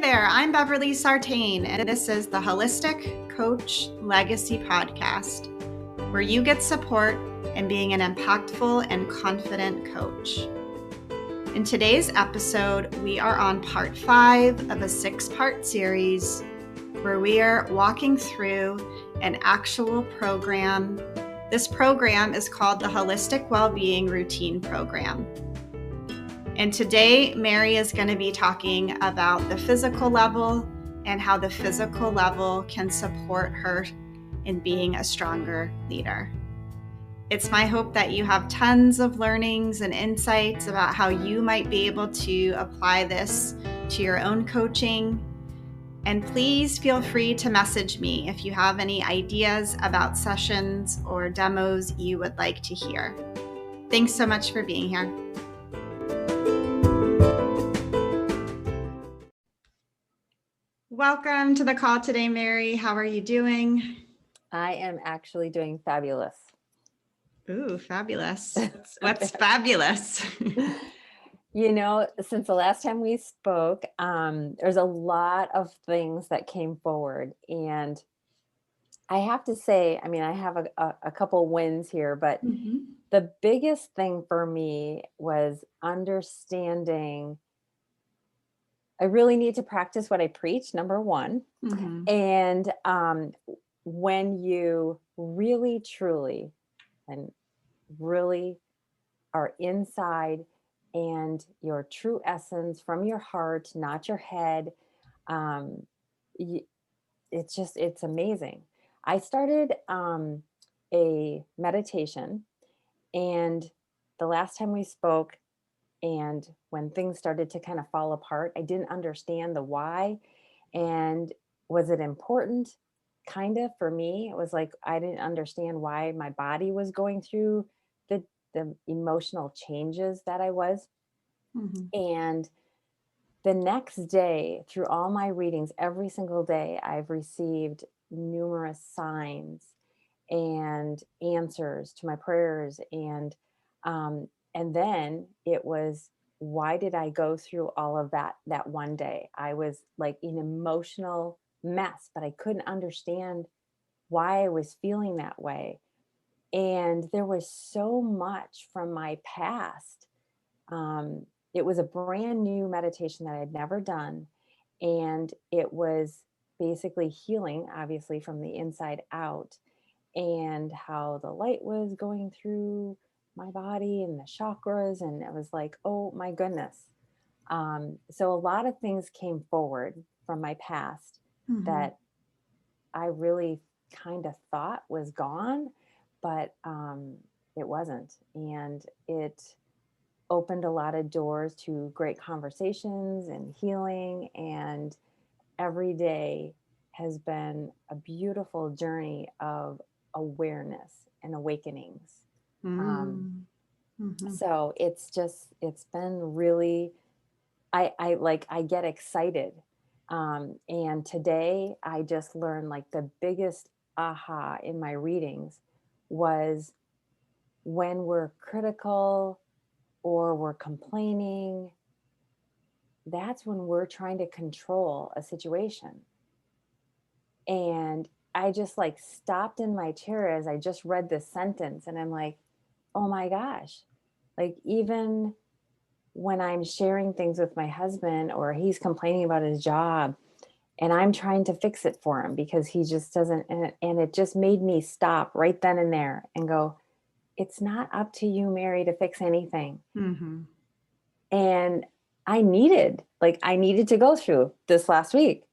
there, I'm Beverly Sartain, and this is the Holistic Coach Legacy Podcast, where you get support in being an impactful and confident coach. In today's episode, we are on part 5 of a 6-part series where we are walking through an actual program. This program is called the Holistic Wellbeing Routine Program. And today, Mary is going to be talking about the physical level and how the physical level can support her in being a stronger leader. It's my hope that you have tons of learnings and insights about how you might be able to apply this to your own coaching. And please feel free to message me if you have any ideas about sessions or demos you would like to hear. Thanks so much for being here. Welcome to the call today, Mary. How are you doing? I am actually doing fabulous. Ooh, fabulous. What's fabulous? You know, since the last time we spoke, there's a lot of things that came forward. And I have to say, I mean, I have a couple wins here, but the biggest thing for me was understanding I really need to practice what I preach, number one. And when you really, truly, and really are inside and your true essence from your heart, not your head, it's amazing. I started a meditation, and the last time we spoke, and when things started to kind of fall apart, I didn't understand the why. And was it important? Kind of for me. It was like I didn't understand why my body was going through the emotional changes that I was. And the next day, through all my readings, every single day, I've received numerous signs and answers to my prayers. And then it was, why did I go through all of that one day? I was like an emotional mess, but I couldn't understand why I was feeling that way. And there was so much from my past. It was a brand new meditation that I'd never done. And it was basically healing, obviously, from the inside out, and how the light was going through my body and the chakras. And it was like, oh my goodness. So a lot of things came forward from my past that I really kind of thought was gone, but it wasn't. And it opened a lot of doors to great conversations and healing. And every day has been a beautiful journey of awareness and awakenings. So it's been really, I get excited. And today I just learned, like, the biggest aha in my readings was when we're critical or we're complaining, that's when we're trying to control a situation. And I just like stopped in my chair as I just read this sentence, and I'm like, oh my gosh, like, even when I'm sharing things with my husband, or he's complaining about his job and I'm trying to fix it for him because he just doesn't, and it just made me stop right then and there and go, it's not up to you, Mary, to fix anything. And I needed to go through this last week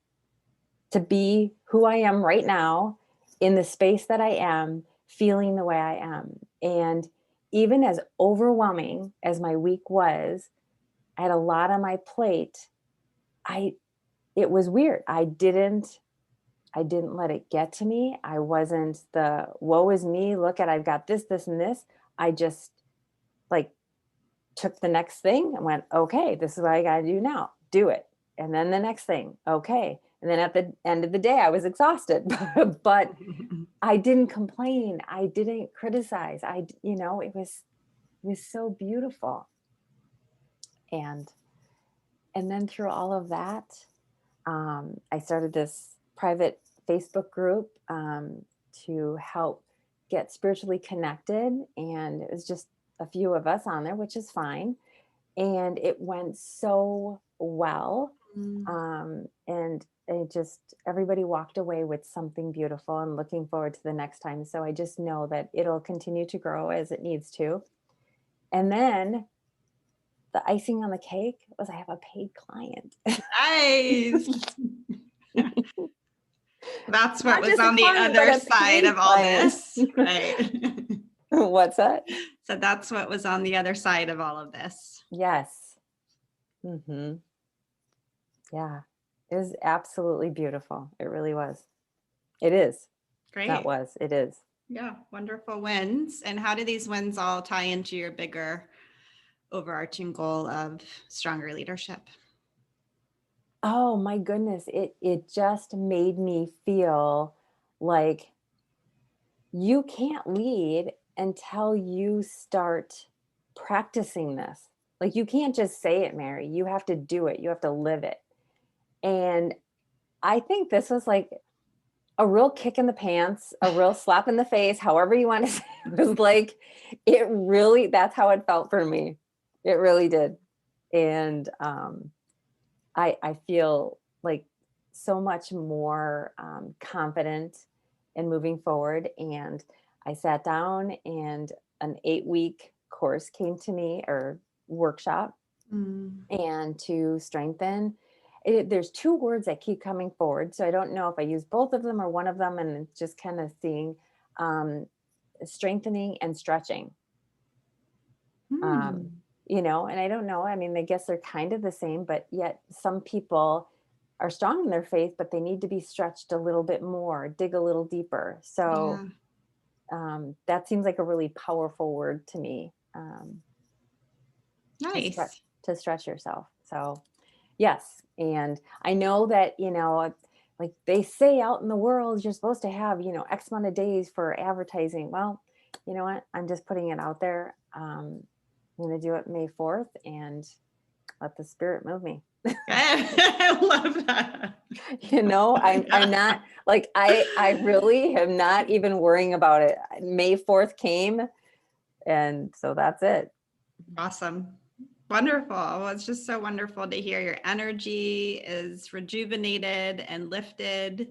to be who I am right now, in the space that I am, feeling the way I am. And even as overwhelming as my week was, I had a lot on my plate. It was weird. I didn't let it get to me. I wasn't the woe is me. Look at, I've got this, and this. I just like took the next thing and went, okay, this is what I got to do now. Do it. And then the next thing. Okay. And then at the end of the day, I was exhausted, but I didn't complain. I didn't criticize. It was so beautiful. And then through all of that, I started this private Facebook group to help get spiritually connected. And it was just a few of us on there, which is fine. And it went so well. Mm. And it just, everybody walked away with something beautiful and looking forward to the next time. So I just know that it'll continue to grow as it needs to. And then the icing on the cake was I have a paid client. Nice. That's what Not was just a on the client, but other a side paid of all client. this, right? What's that? So that's what was on the other side of all of this. Yes. Hmm. Yeah. It was absolutely beautiful. It really was. It is. That Great. was. It is. Yeah, wonderful wins. And how do these wins all tie into your bigger overarching goal of stronger leadership? Oh my goodness. It just made me feel like you can't lead until you start practicing this. Like you can't just say it, Mary. You have to do it. You have to live it. And I think this was like a real kick in the pants, a real slap in the face, however you want to say it. It was like, it really, that's how it felt for me. It really did. And I feel like so much more confident in moving forward. And I sat down and an 8-week course came to me, or workshop, Mm. and to strengthen it, there's two words that keep coming forward. So I don't know if I use both of them or one of them, and it's just kind of seeing um, strengthening and stretching. Um, Hmm. and I don't know. I mean, I guess they're kind of the same, but yet some people are strong in their faith, but they need to be stretched a little bit more, dig a little deeper. So Yeah. that seems like a really powerful word to me, Nice. to stretch yourself. So yes. And I know that, like they say out in the world, you're supposed to have, X amount of days for advertising. Well, you know what? I'm just putting it out there. I'm going to do it May 4th and let the spirit move me. I love that. I'm not like, I really am not even worrying about it. May 4th came. And so that's it. Awesome. Wonderful. Well, it's just so wonderful to hear your energy is rejuvenated and lifted.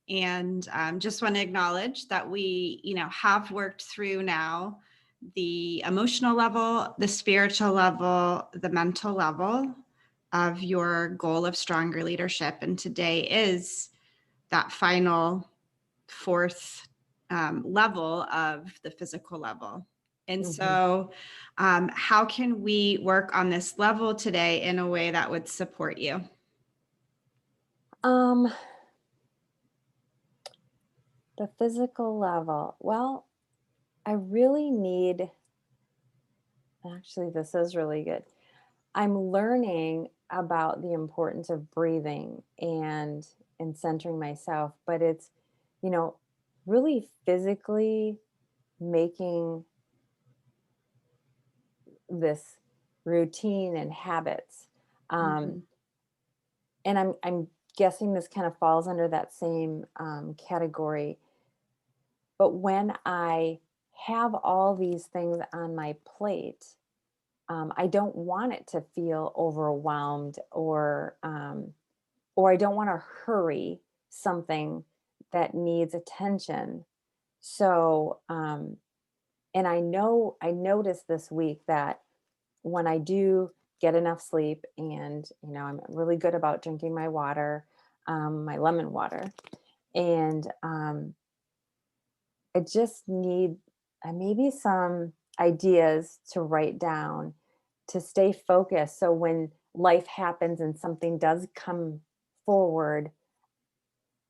And just want to acknowledge that we, have worked through now the emotional level, the spiritual level, the mental level of your goal of stronger leadership. And today is that final fourth level of the physical level. And Mhm. so, how can we work on this level today in a way that would support you? Um, the physical level. Well, I really need, actually, this is really good. I'm learning about the importance of breathing and centering myself, but it's, you know, really physically making this routine and habits. Um, Mhm. and I'm guessing this kind of falls under that same category. But when I have all these things on my plate, I don't want it to feel overwhelmed, or I don't want to hurry something that needs attention. So, and I noticed this week that when I do get enough sleep, and I'm really good about drinking my water, my lemon water, and I just need maybe some ideas to write down to stay focused. So when life happens and something does come forward,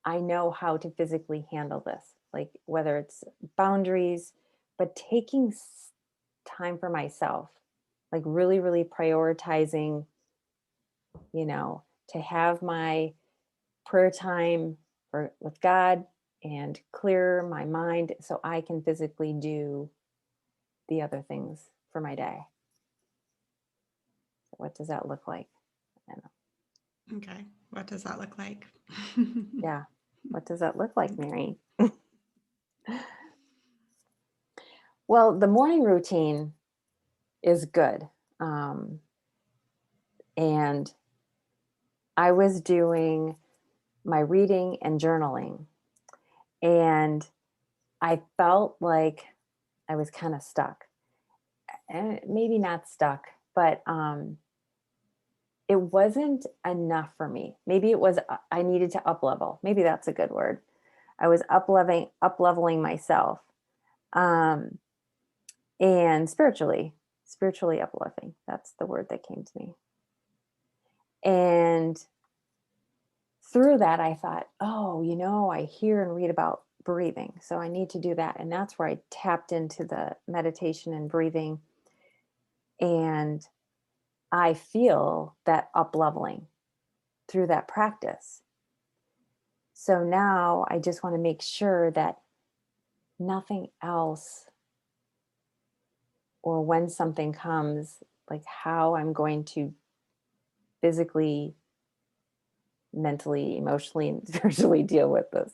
I know how to physically handle this, like whether it's boundaries, but taking time for myself, like really, really prioritizing, to have my prayer time with God and clear my mind so I can physically do the other things for my day. What does that look like? I don't know. Okay. What does that look like? Yeah. What does that look like, Mary? Well, the morning routine is good. And I was doing my reading and journaling, and I felt like I was kind of stuck. And maybe not stuck, but it wasn't enough for me. Maybe it was I needed to up level. Maybe that's a good word. I was up leveling myself, um, and spiritually uplifting. That's the word that came to me. And through that, I thought, oh, I hear and read about breathing, so I need to do that. And that's where I tapped into the meditation and breathing, and I feel that up leveling through that practice. So now I just want to make sure that nothing else, or when something comes, like how I'm going to physically, mentally, emotionally, and spiritually deal with this.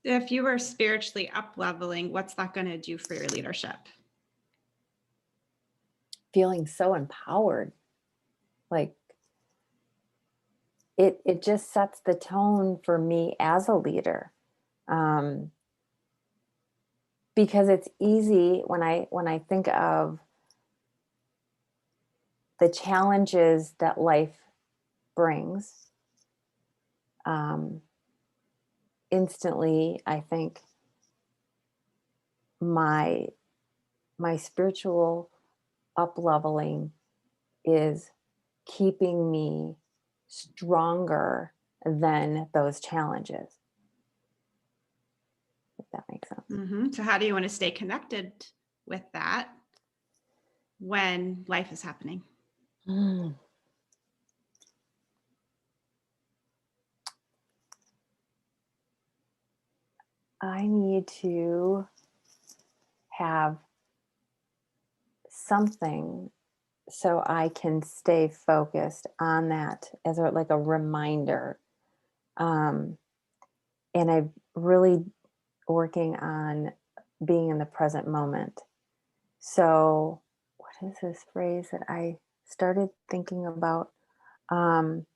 If you were spiritually up leveling, what's that going to do for your leadership? Feeling so empowered. Like it just sets the tone for me as a leader. Because it's easy when I think of the challenges that life brings, instantly I think my spiritual up leveling is keeping me stronger than those challenges, if that makes sense. Mm-hmm. So how do you want to stay connected with that when life is happening? I need to have something so I can stay focused on that as like a reminder. And I'm really working on being in the present moment. So, what is this phrase that I started thinking about? Um,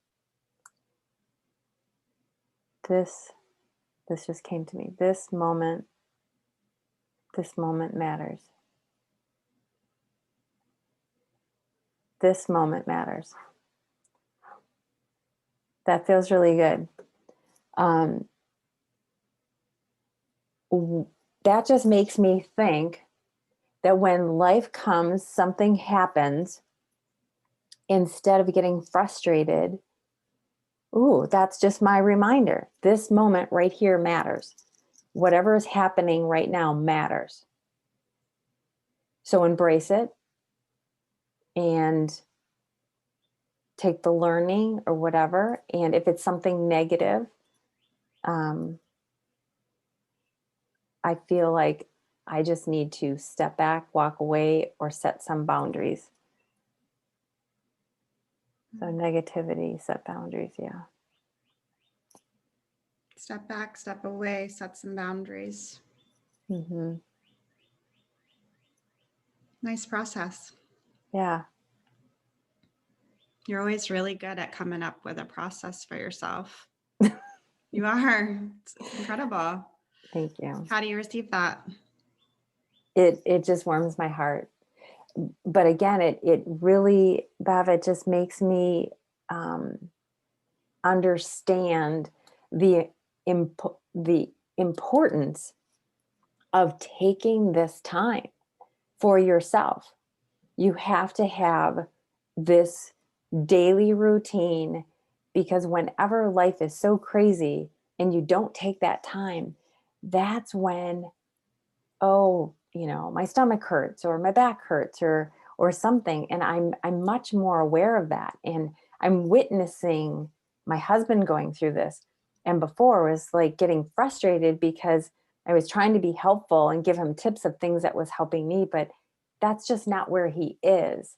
this just came to me. This moment matters. This moment matters. That feels really good. Um, that just makes me think that when life comes, something happens, instead of getting frustrated, ooh, that's just my reminder. This moment right here matters. Whatever is happening right now matters. So embrace it and take the learning or whatever. And if it's something negative, I feel like I just need to step back, walk away, or set some boundaries. So negativity, set boundaries, yeah. Step back, step away, set some boundaries. Mm-hmm. Nice process. Yeah. You're always really good at coming up with a process for yourself. You are. It's incredible. Thank you. How do you receive that? It just warms my heart. But again, it really, Bev, it just makes me understand the importance of taking this time for yourself. You have to have this daily routine, because whenever life is so crazy and you don't take that time, that's when, oh, my stomach hurts or my back hurts or something. And I'm much more aware of that. And I'm witnessing my husband going through this. And before was like getting frustrated because I was trying to be helpful and give him tips of things that was helping me, but that's just not where he is.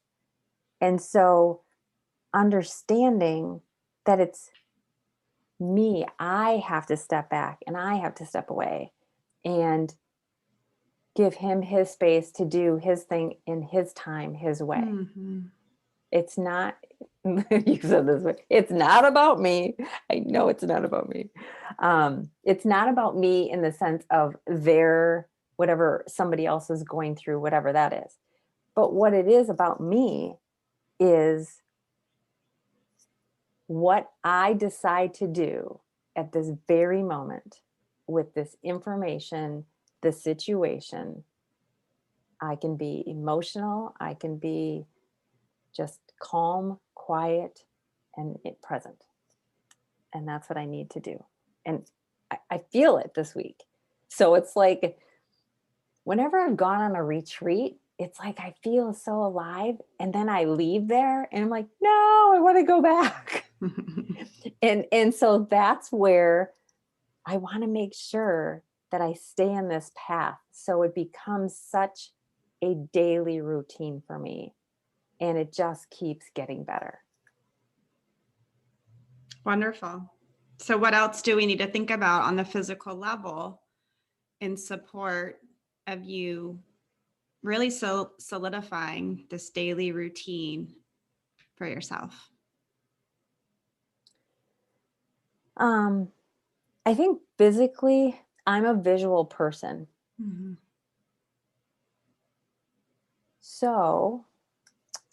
And so understanding that it's me. I have to step back and I have to step away and give him his space to do his thing in his time, his way. Mm-hmm. It's not, you said this way, it's not about me. I know it's not about me. It's not about me in the sense of their, whatever somebody else is going through, whatever that is. But what it is about me is what I decide to do at this very moment with this information, the situation. I can be emotional, I can be just calm, quiet, and present. And that's what I need to do. And I feel it this week. So it's like whenever I've gone on a retreat, it's like I feel so alive. And then I leave there and I'm like, no, I want to go back. And so that's where I want to make sure that I stay in this path. So it becomes such a daily routine for me. And it just keeps getting better. Wonderful. So what else do we need to think about on the physical level in support of you really solidifying this daily routine for yourself? I think physically, I'm a visual person. Mm-hmm. So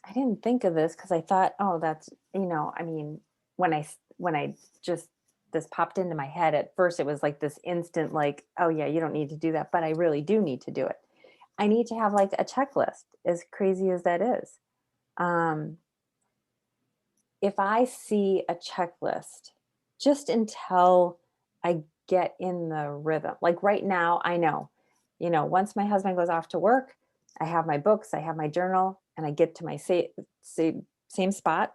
I didn't think of this because I thought, oh, that's, I mean, when I just, this popped into my head at first, it was like this instant, like, oh yeah, you don't need to do that, but I really do need to do it. I need to have like a checklist, as crazy as that is. If I see a checklist, just until I get in the rhythm, like right now, I know, once my husband goes off to work, I have my books, I have my journal, and I get to my same spot,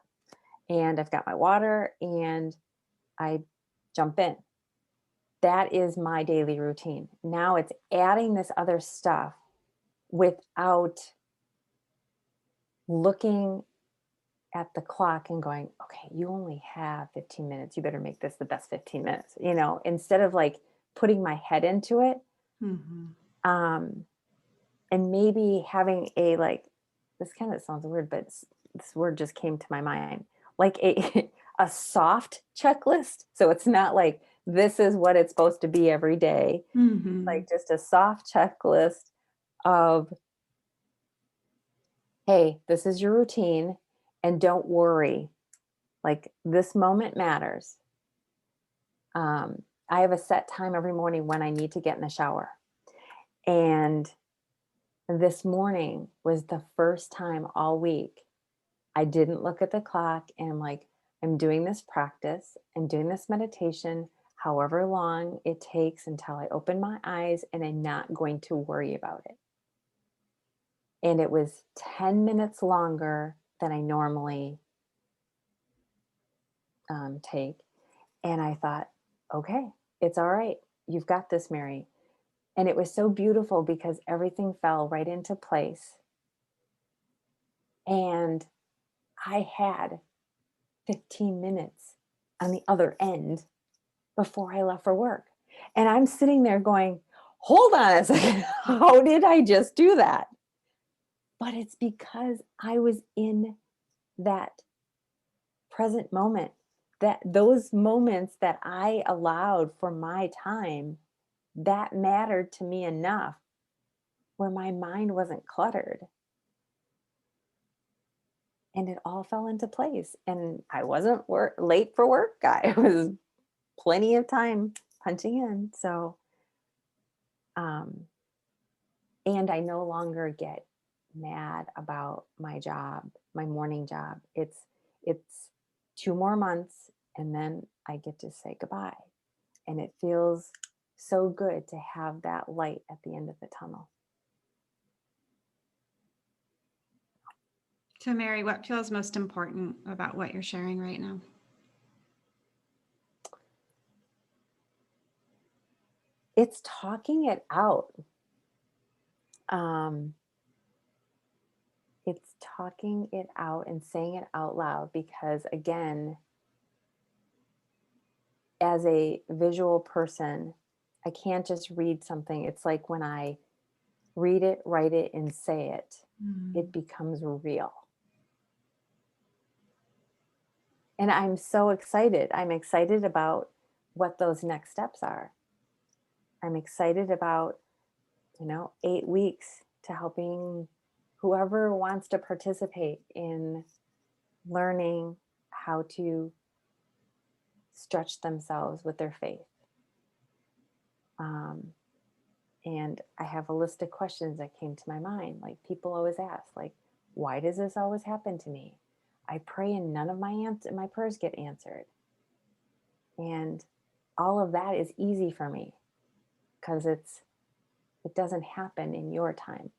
and I've got my water, and I jump in. That is my daily routine. Now it's adding this other stuff without looking at the clock and going, okay, you only have 15 minutes. You better make this the best 15 minutes, instead of like putting my head into it. Mm-hmm. And maybe having a, like, this kind of sounds weird, but this word just came to my mind, like a soft checklist. So it's not like this is what it's supposed to be every day. Mm-hmm. Like just a soft checklist of, hey, this is your routine, and don't worry. Like this moment matters. I have a set time every morning when I need to get in the shower. And this morning was the first time all week I didn't look at the clock and I'm like, I'm doing this practice, I'm doing this meditation, however long it takes until I open my eyes, and I'm not going to worry about it. And it was 10 minutes longer than I normally take. And I thought, okay, it's all right. You've got this, Mary. And it was so beautiful because everything fell right into place. And I had 15 minutes on the other end before I left for work. And I'm sitting there going, hold on a second. How did I just do that? But it's because I was in that present moment, that those moments that I allowed for my time, that mattered to me enough where my mind wasn't cluttered. And it all fell into place. And I wasn't late for work. I was plenty of time punching in. So, and I no longer get mad about my job, my morning job. It's 2 more months and then I get to say goodbye. And it feels so good to have that light at the end of the tunnel. So, Mary, what feels most important about what you're sharing right now? It's talking it out. It's talking it out and saying it out loud, because again, as a visual person, I can't just read something. It's like when I read it, write it, and say it, it becomes real. And I'm so excited. I'm excited about what those next steps are. I'm excited about, 8 weeks to helping whoever wants to participate in learning how to stretch themselves with their faith. And I have a list of questions that came to my mind. Like, people always ask, like, why does this always happen to me? I pray and none of my prayers get answered. And all of that is easy for me because it doesn't happen in your time.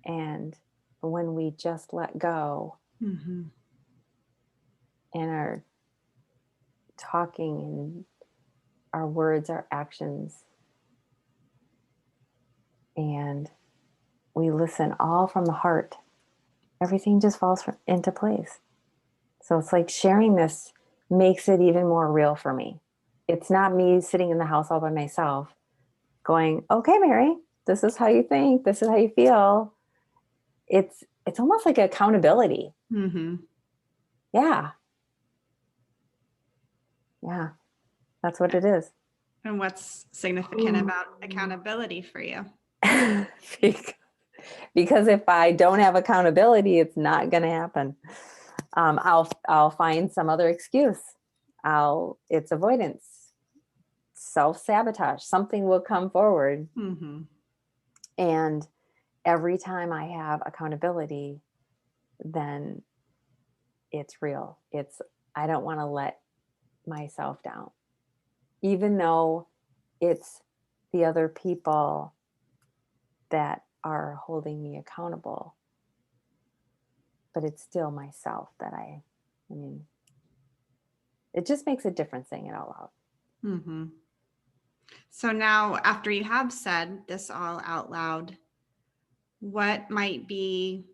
And when we just let go and are talking and our words, our actions, and we listen all from the heart, everything just falls into place. So it's like sharing this makes it even more real for me. It's not me sitting in the house all by myself going, okay, Mary, this is how you think, this is how you feel. It's almost like accountability. Yeah. That's what it is. And what's significant about accountability for you? Because if I don't have accountability, it's not going to happen. I'll find some other excuse. It's avoidance, self-sabotage. Something will come forward. And every time I have accountability, then it's real. I don't want to let myself down, even though it's the other people that are holding me accountable, but it's still myself that it just makes a difference saying it out loud. So now, after you have said this all out loud, what might be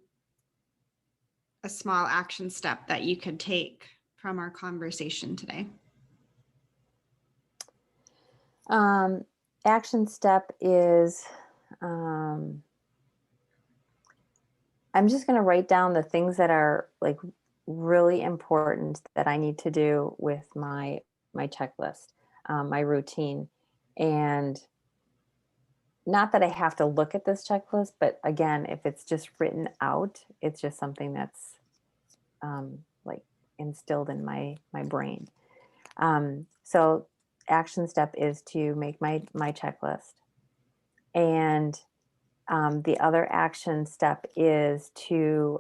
a small action step that you could take from our conversation today? Action step is, I'm just going to write down the things that are like really important that I need to do with my checklist, my routine. And not that I have to look at this checklist, but again, if it's just written out, it's just something that's like instilled in my brain. So action step is to make my checklist. And the other action step is to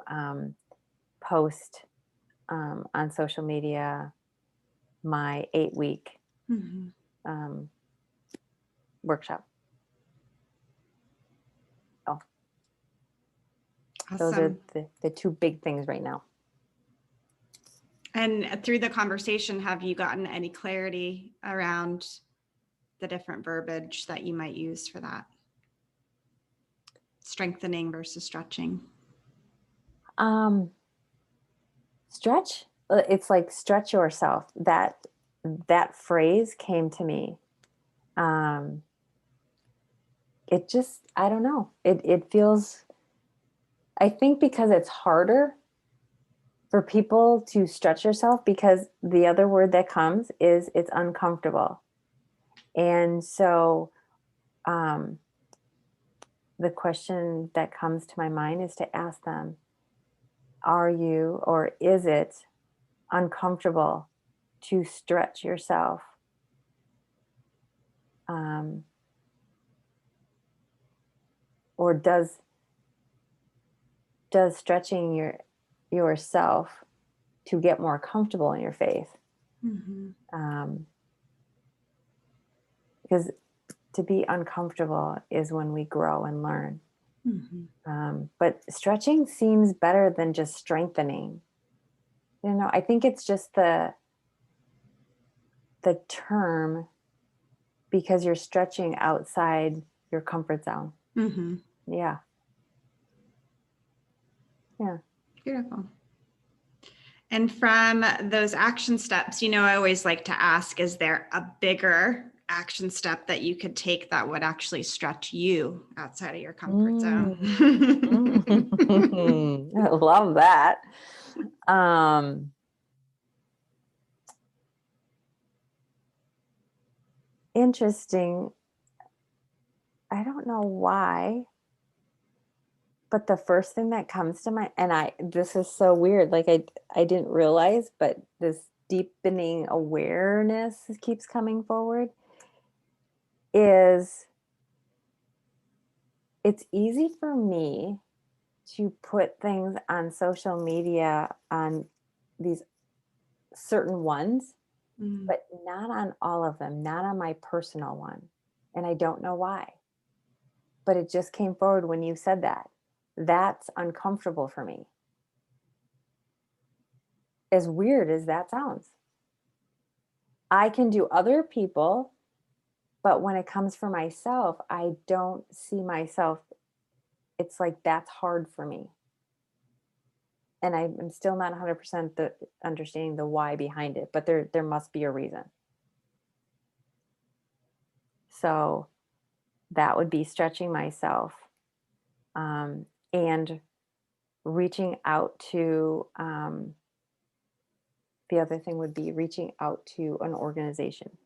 post on social media my 8-week workshop. Awesome. Those are the two big things right now. And through the conversation, have you gotten any clarity around the different verbiage that you might use for that? Strengthening versus stretching. Stretch, it's like stretch yourself. That phrase came to me. It just, I don't know. It feels, I think because it's harder for people to stretch yourself, because the other word that comes is it's uncomfortable. And so the question that comes to my mind is to ask them, are you, or is it uncomfortable to stretch yourself? Or does stretching yourself to get more comfortable in your faith? Because to be uncomfortable is when we grow and learn. But stretching seems better than just strengthening. I think it's just the term, because you're stretching outside your comfort zone. Yeah. Yeah. Beautiful. And from those action steps, I always like to ask, is there a bigger action step that you could take that would actually stretch you outside of your comfort zone? I love that. Interesting. I don't know why, but the first thing that comes to mind, and this is so weird, like I didn't realize, but this deepening awareness keeps coming forward, is it's easy for me to put things on social media on these certain ones, but not on all of them, not on my personal one. And I don't know why, but it just came forward when you said that. That's uncomfortable for me. As weird as that sounds. I can do other people, but when it comes for myself, I don't see myself. It's like that's hard for me. And I'm still not 100% understanding the why behind it, but there must be a reason. So that would be stretching myself, and reaching out to, the other thing would be reaching out to an organization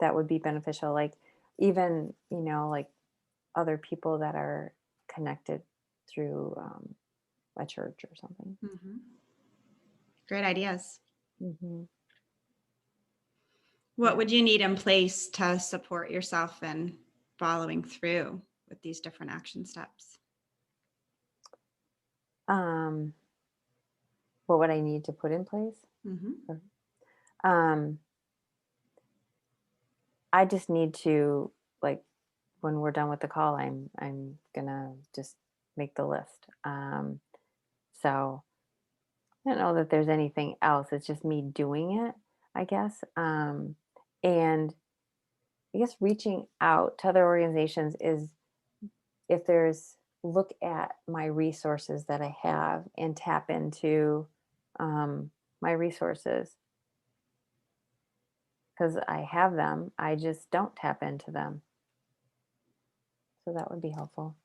that would be beneficial, like even, like other people that are connected through a church or something. Great ideas. Mm-hmm. What would you need in place to support yourself in following through with these different action steps? What would I need to put in place? Um, I just need to, like, when we're done with the call, I'm gonna just make the list. So I don't know that there's anything else. It's just me doing it, I guess. And I guess reaching out to other organizations is, if there's, look at my resources that I have and tap into my resources, because I have them. I just don't tap into them. So that would be helpful.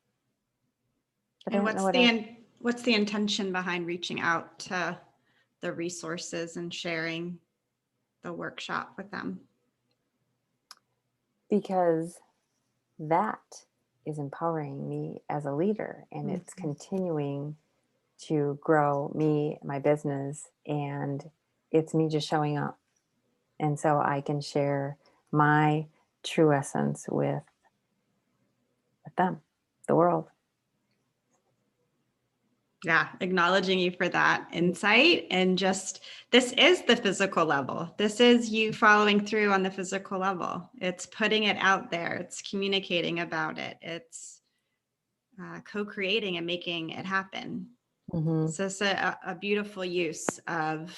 But I And don't know what else. what's the intention behind reaching out to the resources and sharing the workshop with them? Because that is empowering me as a leader, and it's continuing to grow me, my business, and it's me just showing up. And so I can share my true essence with them, the world. Yeah, acknowledging you for that insight. And just, this is the physical level. This is you following through on the physical level. It's putting it out there. It's communicating about it. It's co-creating and making it happen. So it's a beautiful use of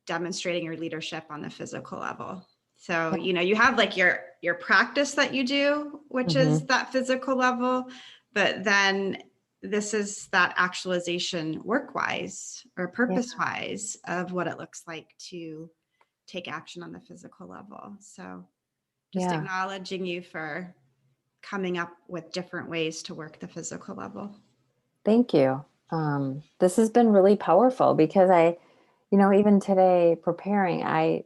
demonstrating your leadership on the physical level. So, you have like your practice that you do, which is that physical level, but then this is that actualization work-wise or purpose-wise of what it looks like to take action on the physical level. So just acknowledging you for coming up with different ways to work the physical level. Thank you. This has been really powerful, because even today preparing, I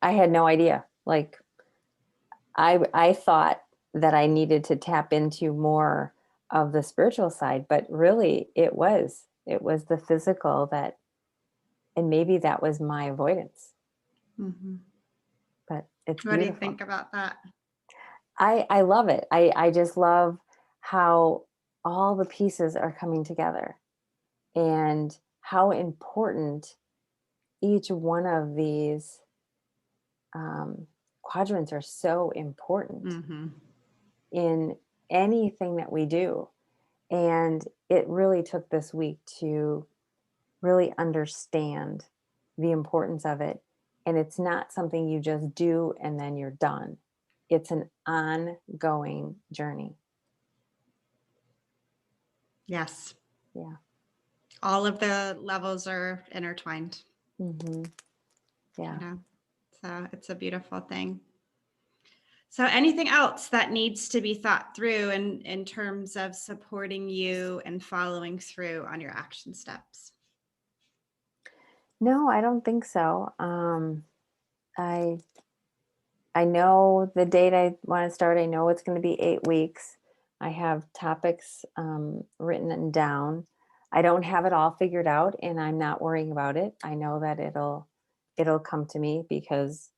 had no idea. Like I thought that I needed to tap into more of the spiritual side, but really it was the physical that, and maybe that was my avoidance. But it's beautiful. What do you think about that? I love it. I just love how all the pieces are coming together, and how important each one of these quadrants are so important in anything that we do. And it really took this week to really understand the importance of it. And it's not something you just do and then you're done. It's an ongoing journey. Yes. Yeah. All of the levels are intertwined. Mm-hmm. Yeah. You know, so it's a beautiful thing. So anything else that needs to be thought through in terms of supporting you and following through on your action steps? No, I don't think so. I I know the date I want to start. I know it's going to be 8 weeks. I have topics written and down. I don't have it all figured out, and I'm not worrying about it. I know that it'll come to me because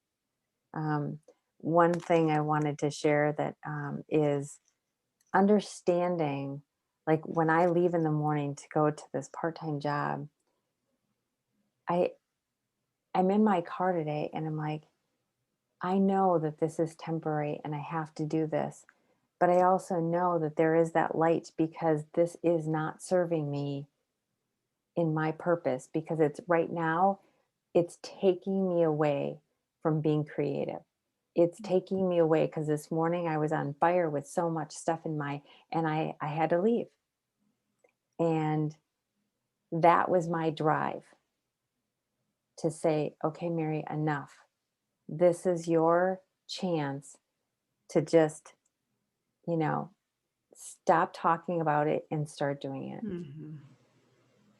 um, one thing I wanted to share that is understanding. Like when I leave in the morning to go to this part-time job, I I'm in my car today, and I'm like, I know that this is temporary and I have to do this. But I also know that there is that light because this is not serving me in my purpose because it's right now, it's taking me away from being creative. It's taking me away because this morning I was on fire with so much stuff and I had to leave. And that was my drive to say, okay, Mary, enough. This is your chance to just, you know, stop talking about it and start doing it. Mm-hmm.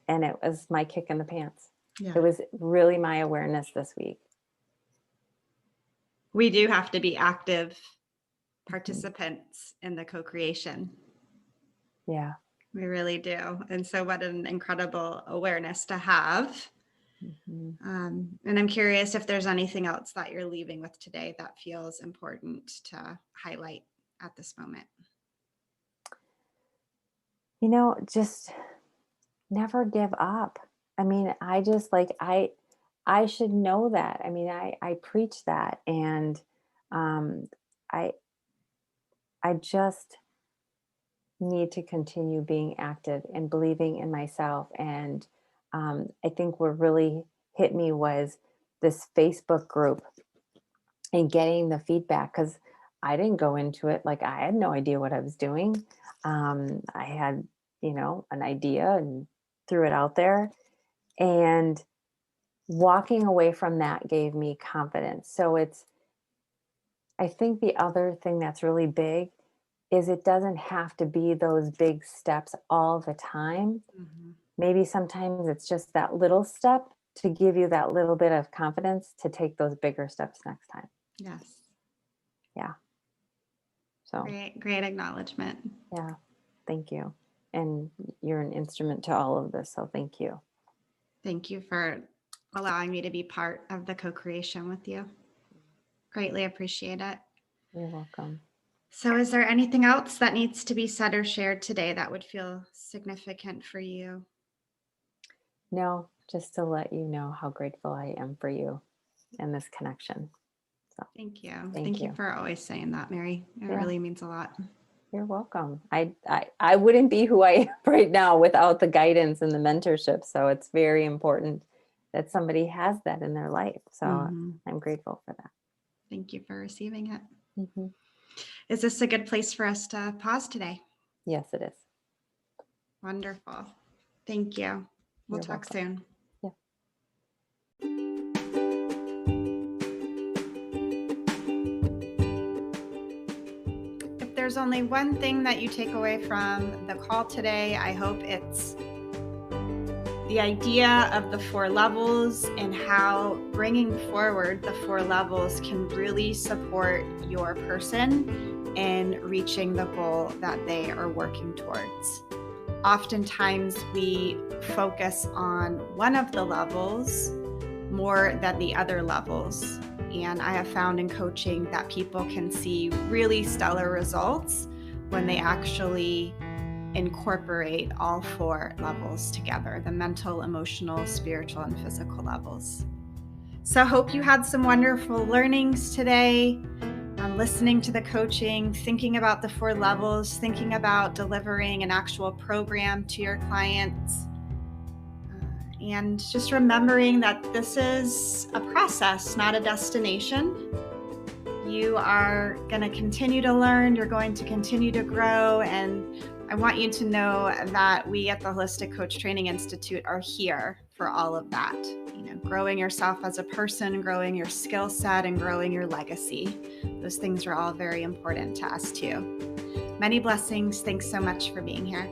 And it was my kick in the pants. Yeah. It was really my awareness this week. We do have to be active participants in the co-creation. Yeah. We really do. And so what an incredible awareness to have. Mm-hmm. And I'm curious if there's anything else that you're leaving with today that feels important to highlight at this moment. Just never give up. I mean, I just like I should know that. I mean, I preach that, and um I I just need to continue being active and believing in myself. And I think what really hit me was this Facebook group and getting the feedback because I didn't go into it like I had no idea what I was doing. I had, an idea and threw it out there. And walking away from that gave me confidence. I think the other thing that's really big is it doesn't have to be those big steps all the time. Mm-hmm. Maybe sometimes it's just that little step to give you that little bit of confidence to take those bigger steps next time. Yes. Yeah. So, Great acknowledgement. yeah, thank you. And you're an instrument to all of this. So thank you. Thank you for allowing me to be part of the co-creation with you. Greatly appreciate it. You're welcome. So is there anything else that needs to be said or shared today that would feel significant for you? No, just to let you know how grateful I am for you and this connection. So Thank you. Thank you you for always saying that, Mary. It really means a lot. You're welcome. I wouldn't be who I am right now without the guidance and the mentorship. So it's very important that somebody has that in their life. So I'm grateful for that. Thank you for receiving it. Mm-hmm. Is this a good place for us to pause today? Yes, it is. Wonderful. Thank you. We'll talk soon. Yeah. If there's only one thing that you take away from the call today, I hope it's the idea of the 4 levels and how bringing forward the 4 levels can really support your person in reaching the goal that they are working towards. Oftentimes we focus on one of the levels more than the other levels. And I have found in coaching that people can see really stellar results when they actually incorporate all 4 levels together: the mental, emotional, spiritual, and physical levels. So I hope you had some wonderful learnings today. Listening to the coaching, thinking about the 4 levels, thinking about delivering an actual program to your clients, and just remembering that this is a process, not a destination. You are going to continue to learn, you're going to continue to grow, and I want you to know that we at the Holistic Coach Training Institute are here for all of that. Growing yourself as a person, growing your skill set, and growing your legacy. Those things are all very important to us too. Many blessings. Thanks so much for being here.